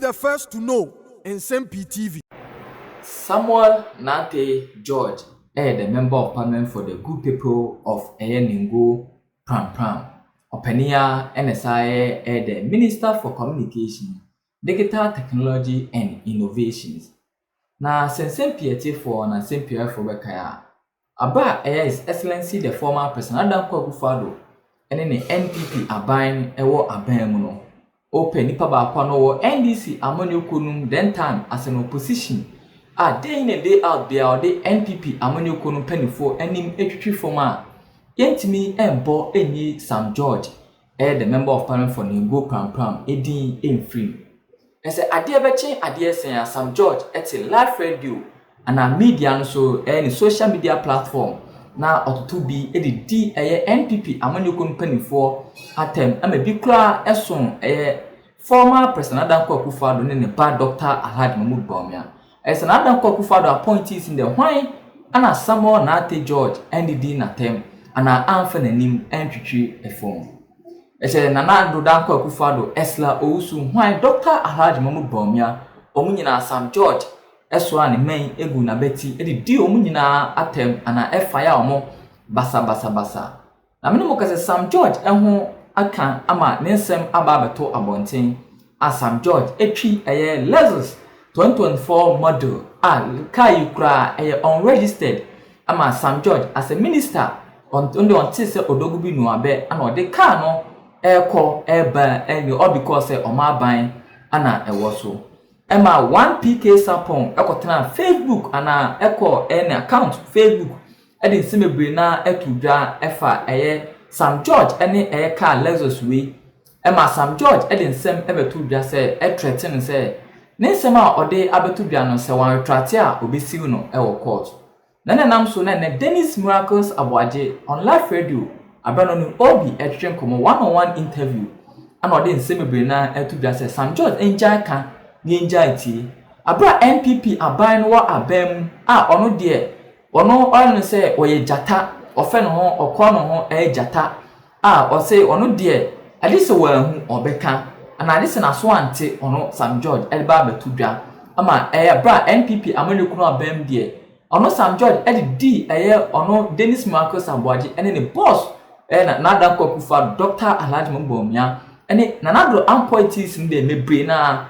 the first to know Nsem-Pii TV. Samuel Nante George, the member of parliament for the good people of Ningo Pram. Openia NSI, the Minister for Communication, Digital Technology and Innovations. Na Nsem-Pii for na Nsem-Pii for Bekaya. Aba His Excellency the former President Adam Kwakufado, and the NPP aban ewo aban mu no. Open nipa ba kwa no NDC amani okunum then time as an opposition. Day in and day out there or the NPP amani okunum penifo enim etwitwi forma. Yentimi embo enyi Sam George, the member of parliament for Ningo Pram, edin emfree. Ese ade beche ade sen Sam George at a live radio and a media no so any social media platform na otutu bi edidi NPP amani okunum penifo atem amebi kra eson former President Adam Kwakufado ne ba Dr. Alhaji Mahmoud Bawumia. As an Adam Kwakufado appointees in the wine and Samuel Nante George NDD natem and amfa nanim entwitwi efom. Ese Nana Adam Kwakufado Esla Owusu wine Dr. Alhaji Mahmoud Bawumia omunyina Sam George eso ani men egu na beti edidi omunyina atem ana efaya omo Basabasa. Na menemo kase Sam George eho aka ama Nsem ababeto abonten Sam George etwi Lexus 2024 model kai kura unregistered ama Sam George as a minister on tise odogu bi nu abe ana ode car no ekọ eba eni all because omaban ana ewoso ema 1PK sapon ekotena Facebook ana ekọ any account Facebook edi nsemebre na etudwa efa Sam George any car Lexus we Emma Sam George Nsem ebetudwa se threaten se Nsem a ode abetudwa no se wan retract a obesiw no ewo court na nam so na Dennis Miracles Aboaje on live radio abrano no obi etwetwe komo one-on-one interview ana ode Nsem ebre na etudwa se Sam George enja ka nyenja iti abra NPP aban no wa abam a ono de ono se oye jata ofe no ho okọ no ho jata o say ono de alise wa hu obeka ana alise na so ante ono Sam George elba betudwa ama bra NPP amanekunu abam de ono Sam George di ono Dennis Marcus Aboaje ene ne boss na Adam Kwakufado Dr. Alhaji Mahmoud Bawumia ene na nadro appointees nde mebre na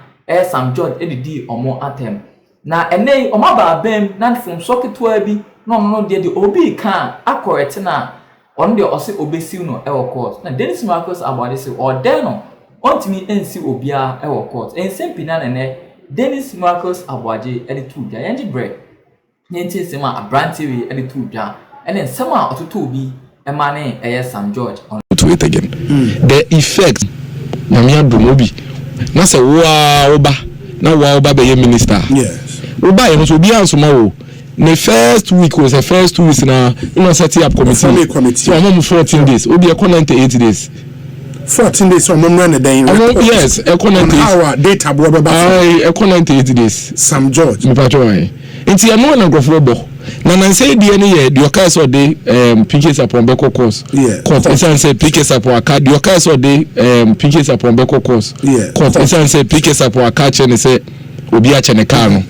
Sam George di omo atem na ene omo abam na from socketwa bi no de obi kan akorete na on de ose obesiw no ewo court na Dennis Marcus Aboaje se ode no ontimi ensi obia ewo court Nsem-Pii na ne Dennis Marcus Aboaje tudwa yanji break nyenti sema abranti we tudwa ene nsem a ototo obi ema ne Sam George to it again the effect na me adomobi na se wa oba na wa oba be minister yes oba ye no so obi ansoma wo the first week was the first 2 weeks now set up committee so I'm 14 days will be 98 days 14 days so I'm running then yes 98 our data I 98 days Sam George me patron enti ya no na grofo bo na say die ne ye the okai so dey PKs upon beko course court esan say PKs upon aka the okai so dey PKs upon beko course court esan say PKs upon aka che ne say obi a chene car no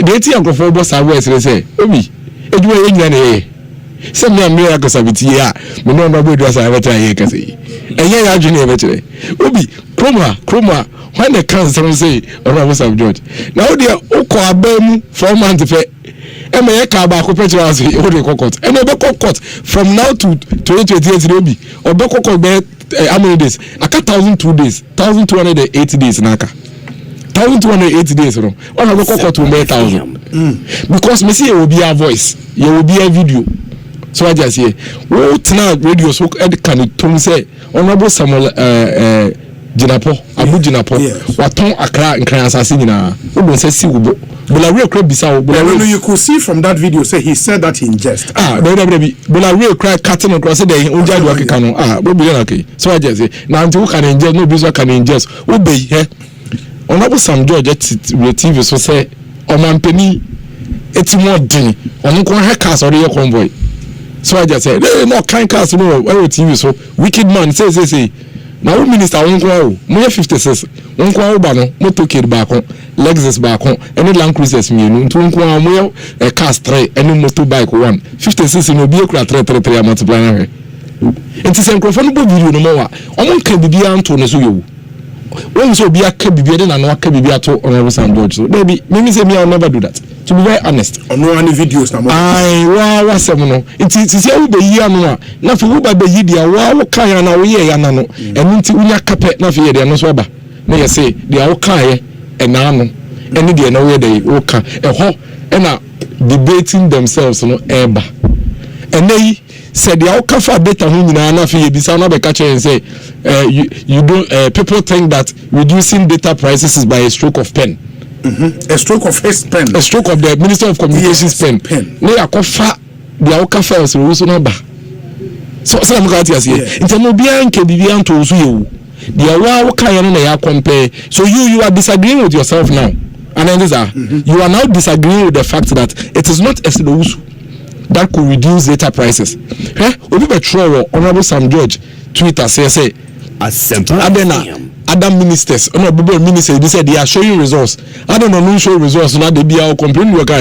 de ti ankofo bo sa west say obi edua enyina ne se me amira ko sabiti a me no no bodu asa betra ye kase enye ya adwene e betre obi kroma when the council say Honorable Sam George now they ukọ abamu 4 months fe e me ka ba ko petra ase o de court e no be court from now to 2028 obi obe court be how many days aka 1002 days 1280 days naka 1280 days no one go court to 1000 because me see you will be a voice you will be a video so I just say what now radio so can to say Honorable Samuel Jinapo Abu Jinapo waton akra nkran asase nyina wo say si wo bola real cry bisa wo bola real you could see from that video say he said that in jest baby bola real cry cutting across the unja do akeka no bo bi na okay so I just say na nti wo can in jest no bi so can in jest wo be he Honorable Sam George TV so say omampeni eti mo din onu ko hackers or the convoy so I just say no kind cast no TV so wicked man say na wo minister won kwa o mo ye 56 won kwa wo ba no motor kid ba ko Lexus ba ko any Land Cruisers mienu ntu won kwa mo ye cars 3 any motorbike 1 56 no bi ekura 333 multiply na hwe enti se nkrofo no bo video no mo wa omo nka bibia nto no so yewu when so be a bibia de na no aka bibia to Honorable Sam George so baby me say me I will never do that to be very honest no any videos na mo ai wa sem no enti se wo be yi anu a na fe wo ba be yi dia wa kan ya na wo ye ya na no enu nti unya kape na fe ye de no so ba na ye say dia wo kan ye ena no eni de na wo ye de wo kan ho na debating themselves no eba enei said the outcome data who na fi ebisa na be catch and say you don't people think that reducing data prices is by a stroke of pen. A stroke of his pen. A stroke of the Minister of Communications pen. Ne akofa the outcome files so no ba. So I'm going to say it no bia nke bibia nto so yewu. The wa kan ya na ya compare. So you are disagreeing with yourself now. And then you are now disagreeing with the fact that it is not Sh0cks that could reduce data prices. Obi be throw Honorable Sam George Twitter say other ministers, ministers, they said they are showing results. I don't know, no show results, now they be our complaining work.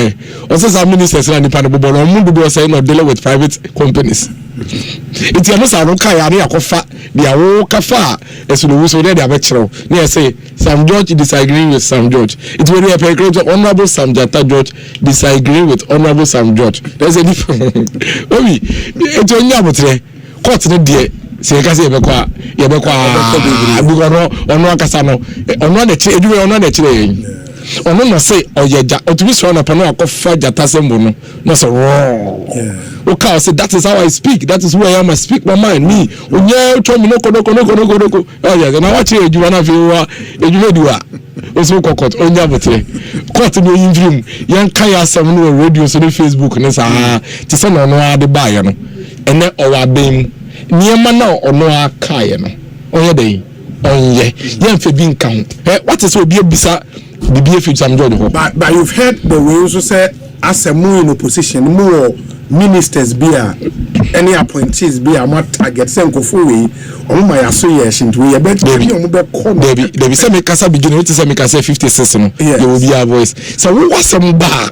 Also, some ministers and the panel, but on Mundo say not dealing with private companies. It's almost a rock. I are kofa, they are kafa. As we so they are better. They say Sam George disagreeing with Sam George. It will be a paragraph of Honorable Sam Jatta George disagreeing with Honorable Sam George. There's a difference. Obi, it's only about court no dear. Se ka se ye be kwa abugoro ono akasa no ono na chi eduwe ono na chire yin ono no say oyeja otumi so na pano akofa jata sembo no no so okay say that is how I speak, that is who I am, I speak my mind me onye to mi no kodoko oh yeah na wa chire eduwa na fi wa eduwe diwa oso kokot onye abotre court no yin dream yan kan ya asem no radio so no Facebook ne sa ti se no no ade ba ye no ene owa bem niema na ono akaye no onye dey onye yemfe bi nka ho what is obi ebisa bibi efi Sam George ho but you've heard the way also say asemu in opposition more ministers be any appointees be more target say nkofo we omo ma ya so ye shinto we bet be omo be come dey be say me kasa begin what say me kasa 56 no there will be a voice so we was some ba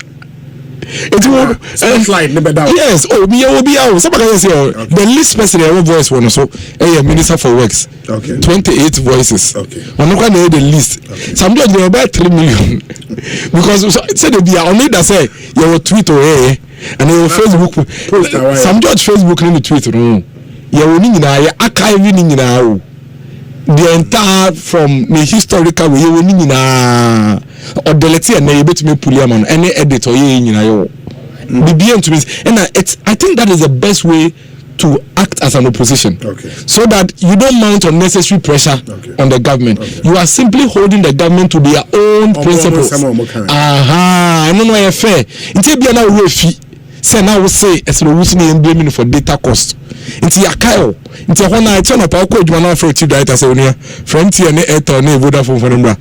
it will slide never down. Yes, be out. Somebody say the least person ever voice one so a minister for works. Okay. 28 voices. Okay. I'm not gonna the list. Okay. Some do about 3 million. Because say they be only that say your tweet or and your Facebook post. Some judge Facebook in the tweet no. You ni nyina ya archive ni nyina the entire from the historical way you ni nyina or delete and you bet me pull any editor ye nyina yo BBM to me and I think that is the best way to act as an opposition. Okay. So that you don't mount unnecessary pressure on the government. You are simply holding the government to their own principles. I don't know fair until be na we fi say now we say Sh0cks na blame for data cost nti yakayo nti ho na che na pa ko adwuma na for chief director say onia frontier ne Airtel ne Vodafone for number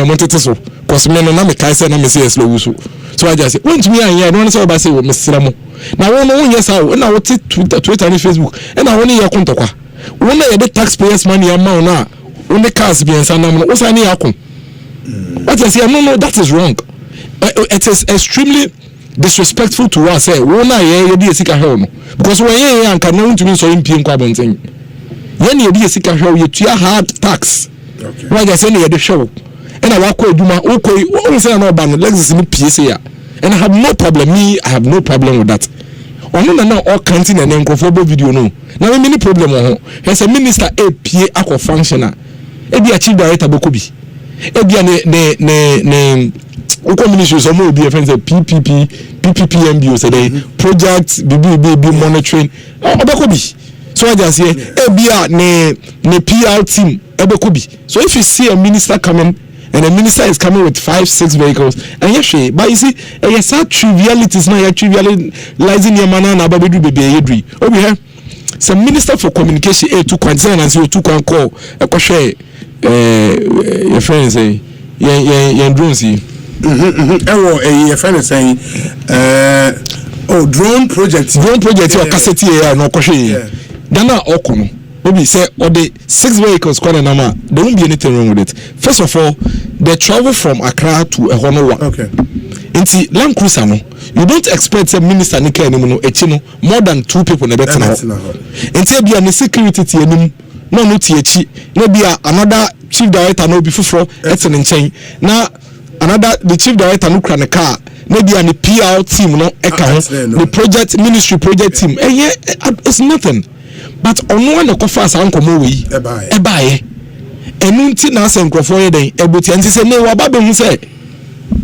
mo tete so cause me no na me kai say na me say Sh0cks so I just say won to me an no say ba say me sira mo na won no yes how na wo Twitter and Facebook na won ye kontokwa won na ye the taxpayers money amount na won the cars bi ensa na mo wo say na yakon what I say no that is wrong. It is extremely disrespectful to us say we na ye dey sika hwe no because when ye anka no ntumi so impie nkwa bonten ye na ye dey sika hwe ye tua hard tax why they say na ye dey hwe and I walk aduma okoi o say na oba no Lexus ni pie say ya and I have no problem with that ono na all counting and nkofo bo video no na me ni problem ho as a minister a pie akọ functional e bi a chief director bokobi e bi ne Uko ministry some will be a friend PPPMB say they project BB monitoring obekobi so I just say ebia ne PR team obekobi so if you see a minister coming and the minister is coming with 5-6 vehicles and yes but you see yes trivialities now you trivializing your man na babedu bebe yedri obi here some minister for communication to concern and so to call ekwohwe your friend say your drones a friend saying drone project your cassette here no kwhwe dana okono Obi say or the 6 vehicles kwana nama, there won't be anything wrong with it. First of all, they travel from Accra to Ehonowa. Okay. Inti Land Cruiser no, you don't expect a minister nika anymore echino more than 2 people na better now. Inti be a security ti enum no THC, no be another chief director no be fufro etin nchen. Na another the chief director no kra ne car, maybe an PR team no eka the project ministry project team. It's nothing. But ono na kofa asa nkomo we ebaye enu nti na asa nkrofo ye den ebuti anti se me wa ba be hu se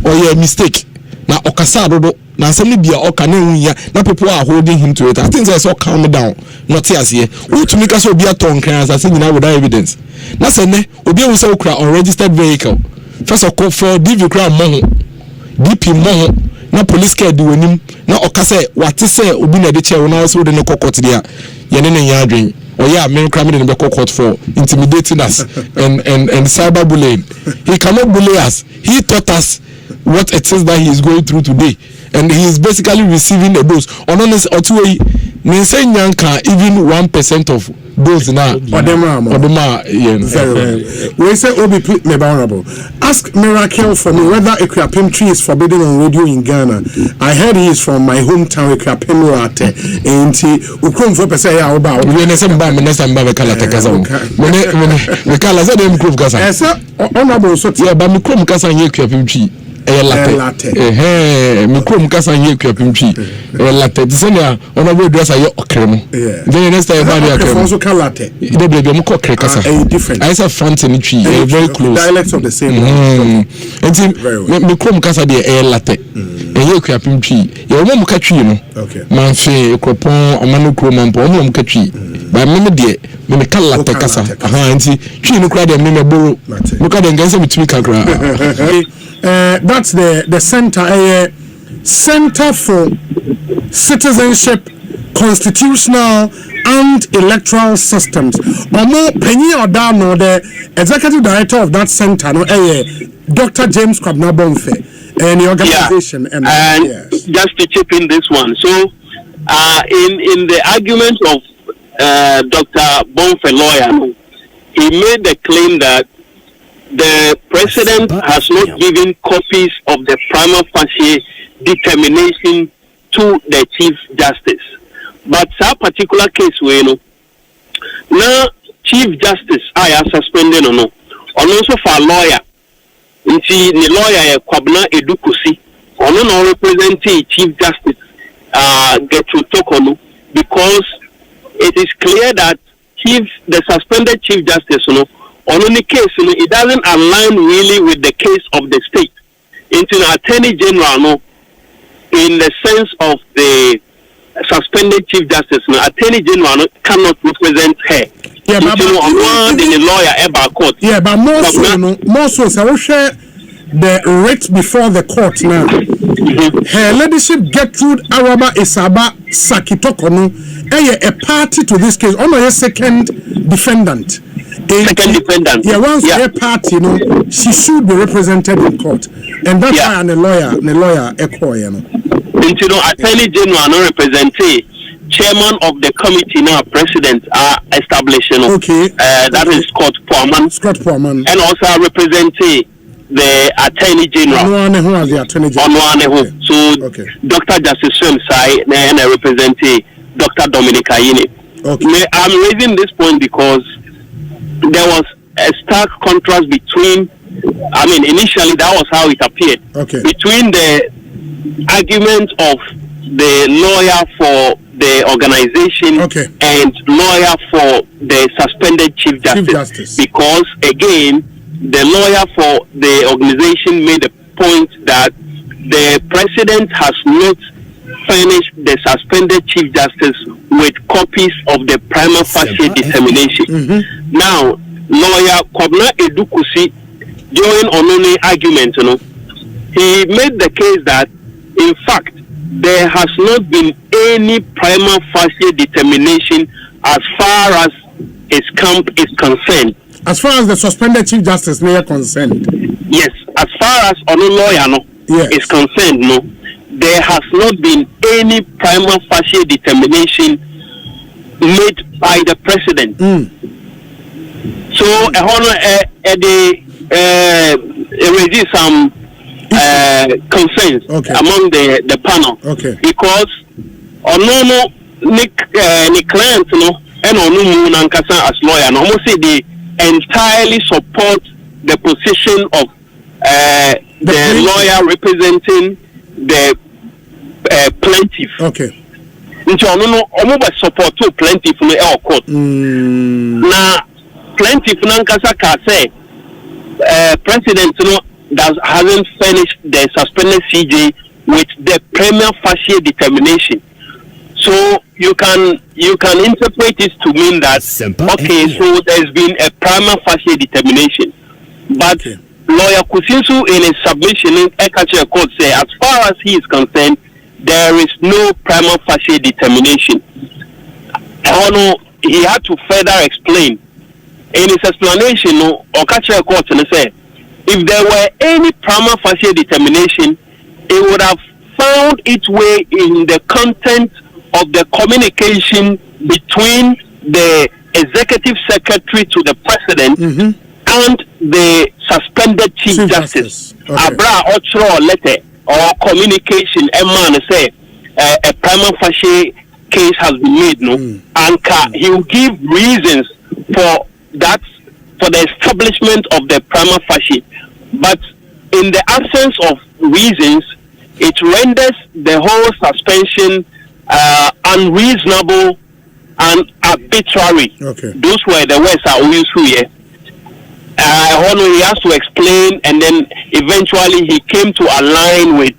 oye mistake na okasa dodo na asem ni bia oka na enwuya na people are holding him to it. I think so calm down not here to make us obi aton kan as nyina without evidence na se ne obi hu se okra unregistered vehicle first of all for DV kra mo DP mo na police car di wanim na okase wate se obi na de che na so de ne kokot dia yene ne nya adwen oya men kra me de be court for intimidating us and cyberbullying. He cannot bully us. He taught us what it is that he is going through today, and he is basically receiving a dose on honest or two way say nyanka even 1% of those now odema we say obi me honorable ask Miracle for me whether Equiapim tree is forbidden on radio in Ghana. I heard he is from my hometown Equiapim Rate enti ukrom for person ya oba we ne sem ba me next time ba be kala tekasa me kala say dem krom kasa honorable so yeah ba me krom kasa ye Equiapim tree latte me krom kasa ye Equiapim tree latte disenia honorable dress aye okre no then next time ba dey okre also call latte the baby am ko okre kasa different I say front in tree very close dialects of the same enti me krom kasa dey latte ye Equiapim tree ye o mo ka tree no man fe ekropon amano krom ampo o mo ka tree ba me dey me ka latte kasa enti tree no kra dey me boro mo ka dey nganse mitumi kakra. That's the Center for Citizenship, Constitutional and Electoral Systems. Omo Penny Odano, the executive director of that center, no, Dr. James Kwabena Bonfe, and the organization. And yes. Just to chip in this one, so in the argument of Dr. Bonfe lawyer, he made the claim that the president has not given copies of the prima facie determination to the Chief Justice. But that particular case, we know now Chief Justice I are suspended or no, and also for a lawyer. Nti the lawyer Kwabena Edukusi, or no representing Chief Justice get to talk on because it is clear that the suspended Chief Justice, on any case, it doesn't align really with the case of the state. Into the Attorney General, in the sense of the suspended Chief Justice, Attorney General cannot represent her. Yeah, but the lawyer ever court. Yeah, but more so, so share the rate before the court now. Her ladyship Gertrude Araba Isaba Sakitokono, a party to this case, only a second defendant. Second defendant. Yeah, once a party, she should be represented in court, and that's why the lawyer echo, Attorney General no representative, chairman of the committee now, president are established. That is Scott Poorman. And also representing the Attorney General. So Dr. Justice Nsem-Pii and I represent Dr. Dominic Ayine. I'm raising this point because there was a stark contrast between, initially that was how it appeared, between the argument of the lawyer for the organization and lawyer for the suspended Chief Justice. Because again, the lawyer for the organization made a point that the president has not furnished the suspended Chief Justice with copies of the prima facie determination. Now, lawyer Kwabena Edukusi, during Onone argument, he made the case that, in fact, there has not been any prima facie determination as far as his camp is concerned. As far as the suspended Chief Justice may are concerned. Yes, as far as Ono lawyer is concerned, there has not been any prima facie determination made by the president. So raise some concerns among the panel because Nick clients and Nankasa as lawyer and almost say they entirely support the position of the lawyer representing the plaintiff. Nti ono ba support to plaintiff no e court. Na plaintiff nankasa ka say president hasn't finished the suspended CJ with the prima facie determination. So you can interpret this to mean that okay, so there's been a prima facie determination, but lawyer Kusinsu in his submission in Ekache court say as far as he is concerned, there is no prima facie determination. He had to further explain in his explanation. Okache court and say if there were any prima facie determination, it would have found its way in the content of the communication between the executive secretary to the president and the suspended chief justice. Abra Ochro letter or communication, a man say a prima facie case has been made, and he will give reasons for that, for the establishment of the prima facie. But in the absence of reasons, it renders the whole suspension unreasonable and arbitrary. Those were the words I will use here. He has to explain, and then eventually he came to align with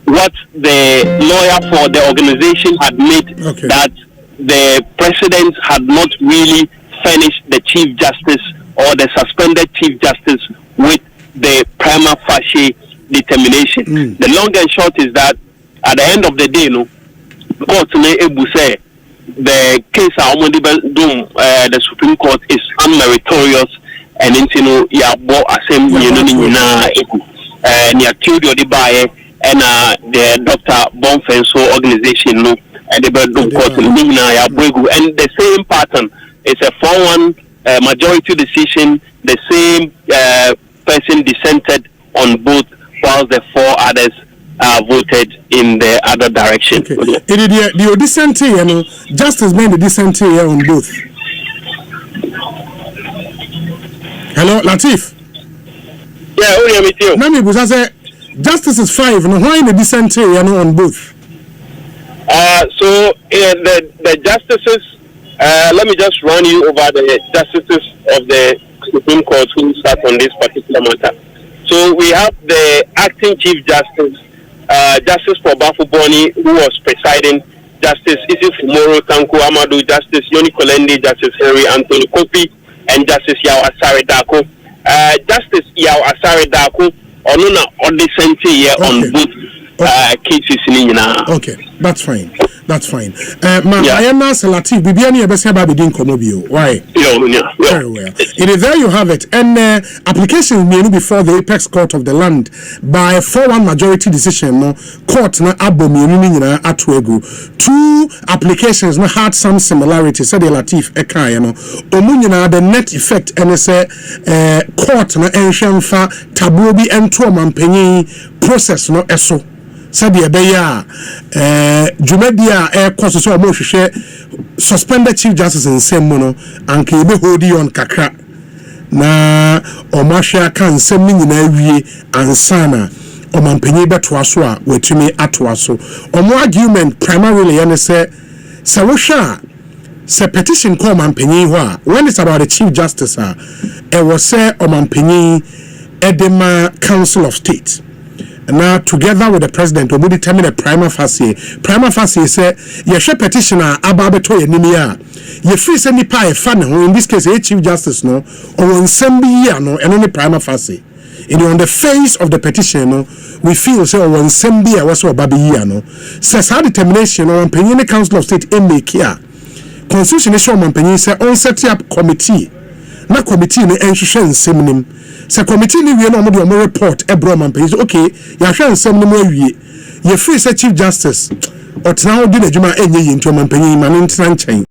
what the lawyer for the organization had made, that the president had not really furnished the chief justice or the suspended chief justice with the prima facie determination. The long and short is that at the end of the day, court say the case the Supreme Court is unmeritorious, and assembly and the Dr. Bonfenso organization and the court and the same pattern. It's a 4-1 majority decision. The same person dissented on both, while the 4 others voted in the other direction. The dissent here, justice made the dissent here on both. Hello, Latif. Yeah, who are you with you? Nami Busa say justice is 5. No, why in the dissent here on both? So the justices. Let me just run you over the justices of the Supreme Court who sat on this particular matter. So we have the acting Chief Justice, Justice Pobafu Boni, who was presiding, Justice Isi Fumoro Tanko Amadou, Justice Yoni Kolendi, Justice Henry Anthony Kopi, and Justice Yao Asare Dako. Justice Yao Asare Dako, Onuna Odisenti here on both cases in Okay, that's fine. That's fine. I am now Latif. Bibiani Ebeseba Bidin Komobio. Why? Very well. It is there you have it. And application made before the Apex Court of the Land by a 4-1 majority decision. Court na abo mienu na atwegu. 2 applications no had some similarities. Said Latif Eka no. Omunyina the net effect and say court na enshamfa tabubi ento mampenyi process no eso. Sabi ebeya jumedia course so mo hwehwe suspended chief justice Nsem-Pii no anka ebe hodi on kakra na omahwe kan Nsem nyina awie ansana omampanyi beto aso a watumi ato aso omo argument primarily ene se wohwa se petition call omampanyi ho a when it's about the chief justice e was say omampanyi edema council of state. Now, together with the president, we will determine a prima facie. Prima facie say, "Yeshe petitioner ababeto yenimia. Ye free send nipa e fan in this case, a chief justice no or Nsem-Pii no and only prima facie. And on the face of the petition, no, we feel say or Nsem-Pii was so baby no. Says how determination or opinion council of state in make here. Constitution is show opinion say on set up committee. Na committee ne enhwehwe nsem se committee ni wie na omo de omo report ebro man pay okay ya hwe nsem no awie ye free say chief justice otena odi na djuma enye yi nti oman panyin ma ne ntena nchen